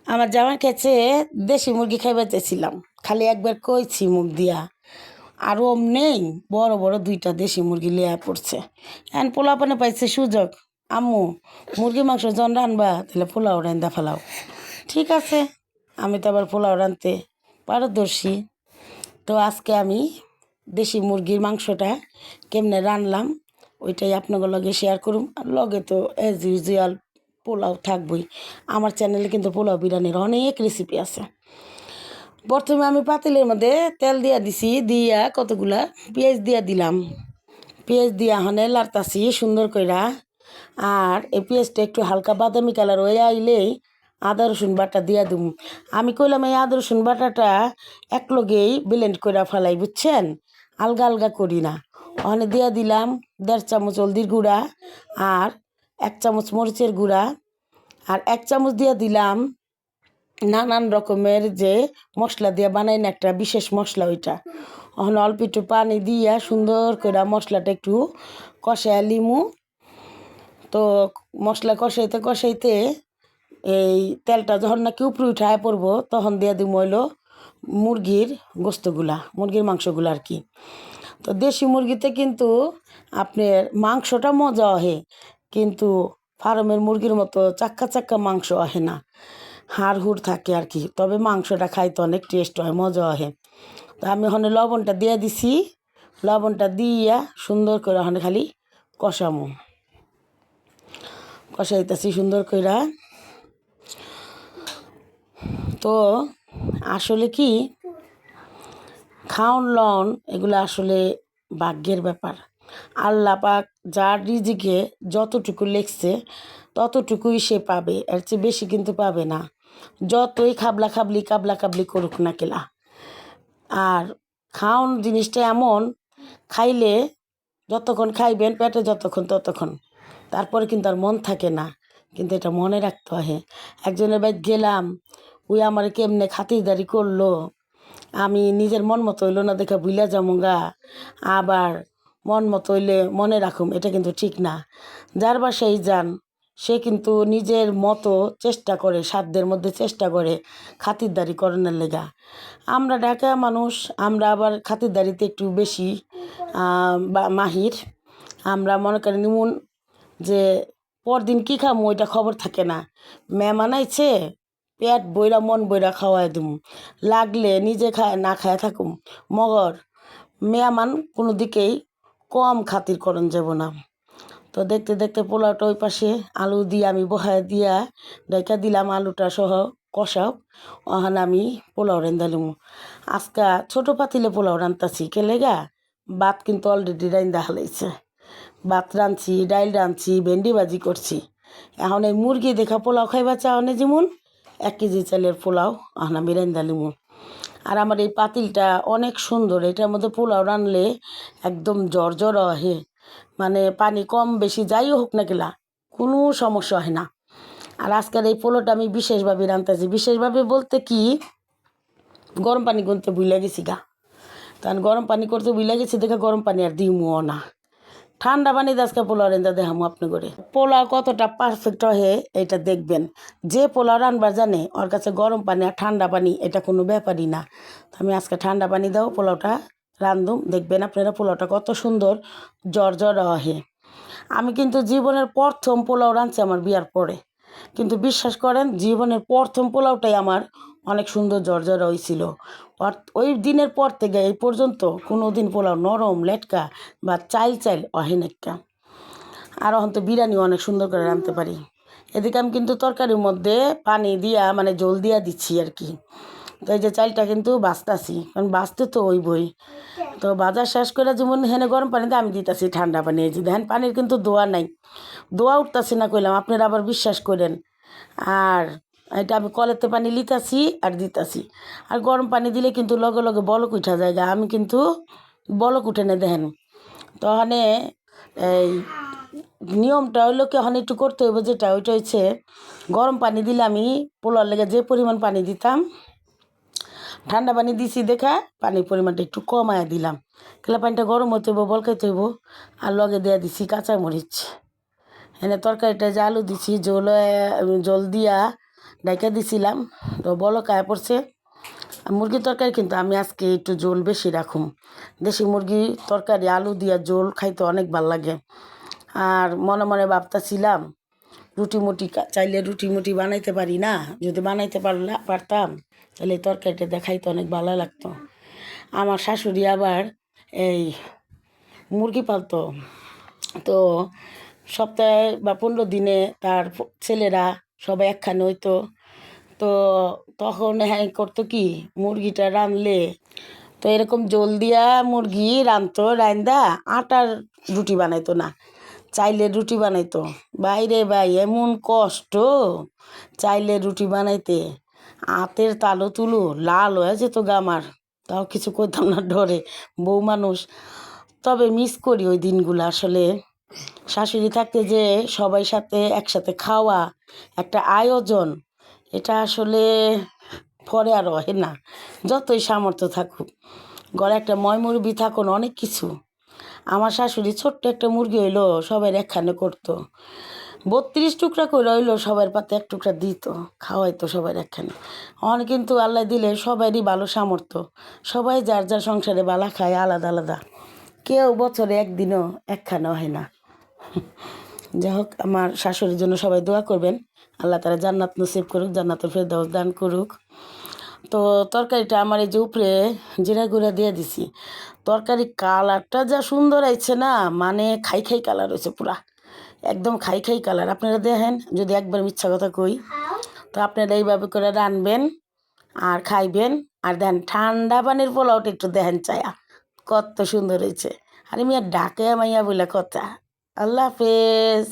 আমার জামার কাছে দেশি মুরগি খাইবার চাইছিলাম, খালি একবার কইছি মুখ দিয়া, আর নেই বড় বড় দুইটা দেশি মুরগি লিয়া পড়ছে। এখন পোলাপানে পাইছে সুযোগ, আম্মু মুরগি মাংস জন রানবা তাহলে পোলাও রান্দা ফেলাও। ঠিক আছে, আমি তো আবার পোলাও রানতে পারদর্শী। তো আজকে আমি দেশি মুরগির মাংসটা কেমনে রানলাম ওইটাই আপনাদের লগে শেয়ার করুম। আর লগে তো অ্যাজ ইউজুয়াল পোলাও থাকবই। আমার চ্যানেলে কিন্তু পোলাও বিরিয়ানির অনেক রেসিপি আছে। প্রথমে আমি পাতিলের মধ্যে তেল দিয়া দিছি, দিয়া কতগুলা পেঁয়াজ দিয়া দিলাম। পেঁয়াজ দিয়া হনে লাড়তাছি সুন্দর কইরা। আর এই পেঁয়াজটা একটু হালকা বাদামি কালার হয়ে আইলেই আদা রসুন বাটা দিয়া দিম। আমি কইলাম এই আদা রসুন বাটাটা একলগেই ব্লেন্ড করে ফেলাই, বুঝছেন, আলগা আলগা করি না। ওখানে দিয়া দিলাম 1.5 চামচ হলদির গুঁড়া, আর 1 চামচ মরিচের গুঁড়া, আর 1 চামচ দিয়া দিলাম নানান রকমের যে মশলা দিয়ে বানাই না একটা বিশেষ মশলা, ওইটা। ওখানে অল্প একটু পানি দিয়া সুন্দর করে মশলাটা একটু কষায় লিমু। তো মশলা কষাইতে কষাইতে এই তেলটা যখন নাকি উপরে উঠায় পড়বো তখন দিয়ে দিব হইলো মুরগির গোস্তগুলা, মুরগির মাংসগুলো আর কি। তো দেশি মুরগিতে কিন্তু আপনার মাংসটা মজা হয়, কিন্তু ফার্মের মুরগির মতো চাক্কা চাক্কা মাংস হয় না, হাড় হুড় থাকে আর কি। তবে মাংসটা খাইতে অনেক টেস্ট হয়, মজা হয়। তো আমি ওখানে লবণটা দিয়ে দিছি, লবণটা দিয়া সুন্দর করে ওখানে খালি কষামো, কষাইতেছি সুন্দর কইরা। তো আসলে কি খাওন লন এগুলো আসলে ভাগ্যের ব্যাপার। আল্লাহ পাক যার রিজিকে যতটুকু লেখছে ততটুকুই সে পাবে, এর চেয়ে বেশি কিন্তু পাবে না, যতই খাবলা খাবলি করুক না কেলা। আর খাওন জিনিসটা এমন, খাইলে যতক্ষণ খাইবেন পেটে যতক্ষণ ততক্ষণ, তারপরে কিন্তু আর মন থাকে না। কিন্তু এটা মনে রাখতে হয়। একজনের বাড়ি গেলাম, ওই আমার কেমনে খাতিরদারি করলো, আমি নিজের মন মতো হইলো না দেখে ভুলা যামুগা, আবার মন মতো হইলে মনে রাখুম, এটা কিন্তু ঠিক না। যার বাসায় যান সে কিন্তু নিজের মতো চেষ্টা করে, সাধ্যের মধ্যে চেষ্টা করে খাতিরদারি করানোর লেগা। আমরা ঢাকা মানুষ, আমরা আবার খাতিরদারিতে একটু বেশি মাহির। আমরা মনে করি নিমন যে পরদিন কী খামো ওইটা খবর থাকে না, মেহমান আইছে পেট বইরা মন বইরা খাওয়াই দিম, লাগলে নিজে খায় না খায় থাকুম, মগর মেহমান কোনো দিকেই কম খাতির করন যাব না। তো দেখতে দেখতে পোলাওটা ওই পাশে আলু দিয়ে আমি বহায় দিয়া ডাইকা দিলাম, আলুটা সহ কষাও। ওখানে আমি পোলাও রান্দালিম। আজকা ছোটো পাতিলে পোলাও রান্তাছি কে লেগা, ভাত কিন্তু অলরেডি রান্দা হালাইছে। ভাত রাঁধছি, ডাইল রাঁধছি, ভেন্ডি ভাজি করছি। এখন এই মুরগি দেখা পোলাও খাইবা চাওনে যেমন 1 কেজি চালের পোলাও এখন আমি রান্দালিম। আর আমার এই পাতিলটা অনেক সুন্দর, এটার মধ্যে পোলাও রানলে একদম জর্জর হয়, মানে পানি কম বেশি যাই হোক না গেলা কোনো সমস্যা হয় না। আর আজকের এই পোলাওটা আমি বিশেষভাবে রান্তাছি, বিশেষভাবে বলতে কি গরম পানি করতে ভুলে গেছি গা, কারণ গরম পানি করতে ভুলে গেছি দেখে গরম পানি আর দিমও না, ঠান্ডা পানি আজকে পোলাও রান্না দেখামো আপনি করে। পোলাও কতটা পারফেক্ট হয় এটা দেখবেন। যে পোলাও রান্নার জানে ওর কাছে গরম পানি আর ঠান্ডা পানি এটা কোনো ব্যাপারই না। তো আমি আজকে ঠান্ডা পানি দাও পোলাওটা রান্ধুম, দেখবেন আপনারা পোলাওটা কত সুন্দর জর্জর হয়। আমি কিন্তু জীবনের প্রথম পোলাও রাঁধছি আমার বিয়ার পরে, কিন্তু বিশ্বাস করেন জীবনের প্রথম পোলাওটাই আমার অনেক সুন্দর জর্জর হয়েছিল। ওই দিনের পর থেকে এই পর্যন্ত কোনো দিন পোলাও নরম লেটকা বা চাইল অহেনেকা। আর এখন তো বিরিয়ানিও অনেক সুন্দর করে রাঁধতে পারি। এদিকে আমি কিন্তু তরকারির মধ্যে পানি দিয়া মানে জল দিয়া দিচ্ছি আর কি। তো এই যে চালটা কিন্তু বাঁচতাছি, কারণ বাঁচতে তো ওই বই। তো বাজার শেষ করে যেমন হেনে গরম পানিতে আমি দিতেছি ঠান্ডা পানি, এই যে দেখেন পানির কিন্তু দোয়া নাই, দোয়া উঠতেছে না কইলাম, আপনারা আবার বিশ্বাস করেন। আর এটা আমি কলেতে পানি লিতাছি আর দিতাছি। আর গরম পানি দিলে কিন্তু লগে লগে বলক উঠা যায়, আমি কিন্তু বলক উঠে না দেখেন। তো ওখানে এই নিয়মটা হইলো কি ওখানে একটু করতে হইব, যেটা ওইটা হচ্ছে গরম পানি দিলে আমি পোলার লেগে যে পরিমাণ পানি দিতাম, ঠান্ডা পানি দিছি দেখা পানির পরিমাণটা একটু কমায় দিলাম, খেলা পানিটা গরম হতে হইব বলকাইতে হইব। আর লগে দেওয়া দিছি কাঁচামরিচ। এনে তরকারিটা যে আলু দিছি জল দিয়া ডাইকা দিছিলাম, তো বলক আয়া পড়ছে। মুরগির তরকারি কিন্তু আমি আজকে একটু ঝোল বেশি রাখুম। দেশি মুরগি তরকারি আলু দিয়া ঝোল খাইতে অনেক ভাল লাগে। আর মনে মনে ভাবতেছিলাম রুটি মুটি চাইলে রুটি মুটি বানাইতে পারি না, যদি বানাইতে পারতাম তাহলে এই তরকারিটা দেখাইতে অনেক ভালো লাগতো। আমার শাশুড়ি আবার এই মুরগি পালতো, তো সপ্তাহে বা 15 দিনে তার ছেলেরা সবাই একখানে হইতো। তো তখন হ্যাঁ করতো কি, মুরগিটা রানলে তো এরকম জল দিয়া মুরগি রানতো, রান্দা আটার রুটি বানাইতো না, চাইলের রুটি বানাইতো। বাইরে ভাই এমন কষ্ট চাইলের রুটি বানাইতে, হাতের তালু তুলু লাল হয়ে যেত গা আমার। তাও কিছু করতাম না ডরে, বউ মানুষ। তবে মিস করি ওই দিনগুলো আসলে। শাশুড়ি থাকতে যে সবাই সাথে একসাথে খাওয়া, একটা আয়োজন, এটা আসলে পরে আর হয় না, যতই সামর্থ্য থাকুক। ঘরে একটা মুরগি থাকুন অনেক কিছু। আমার শাশুড়ি ছোট্ট একটা মুরগি হইলো সবাই একখানে করতো, 32 টুকরা করে হইলো সবার পাতে এক টুকরা দিত, খাওয়াইতো সবাই একখানে। অন কিন্তু আল্লাহ দিলে সবারই ভালো সামর্থ্য, সবাই যার যার সংসারে বালা খায় আলাদা আলাদা, কেউ বছরে একদিনও একখানে হয় না। যাই হোক, আমার শাশুড়ির জন্য সবাই দোয়া করবেন, আল্লাহ তারা জান্নাত নসিব করুক, জান্নাতুল ফেরদাউস দান করুক। তো তরকারিটা আমার এই যে উপরে জিরা গুঁড়া দিয়ে দিছি, তরকারি কালারটা যা সুন্দর আইছে না, মানে খাই খাই কালার হয়েছে পুরা, একদম খাই খাই কালার। আপনারা দেখেন, যদি একবার মিথ্যা কথা কই, তো আপনারা এইভাবে করে রানবেন আর খাইবেন। আর দেন ঠান্ডা পানির পোলাওটা একটু দেখেন চায়া, কত সুন্দর হয়েছে। আর আমি আর ডাকে মাইয়া বলে কথা। আল্লাহ হাফেজ।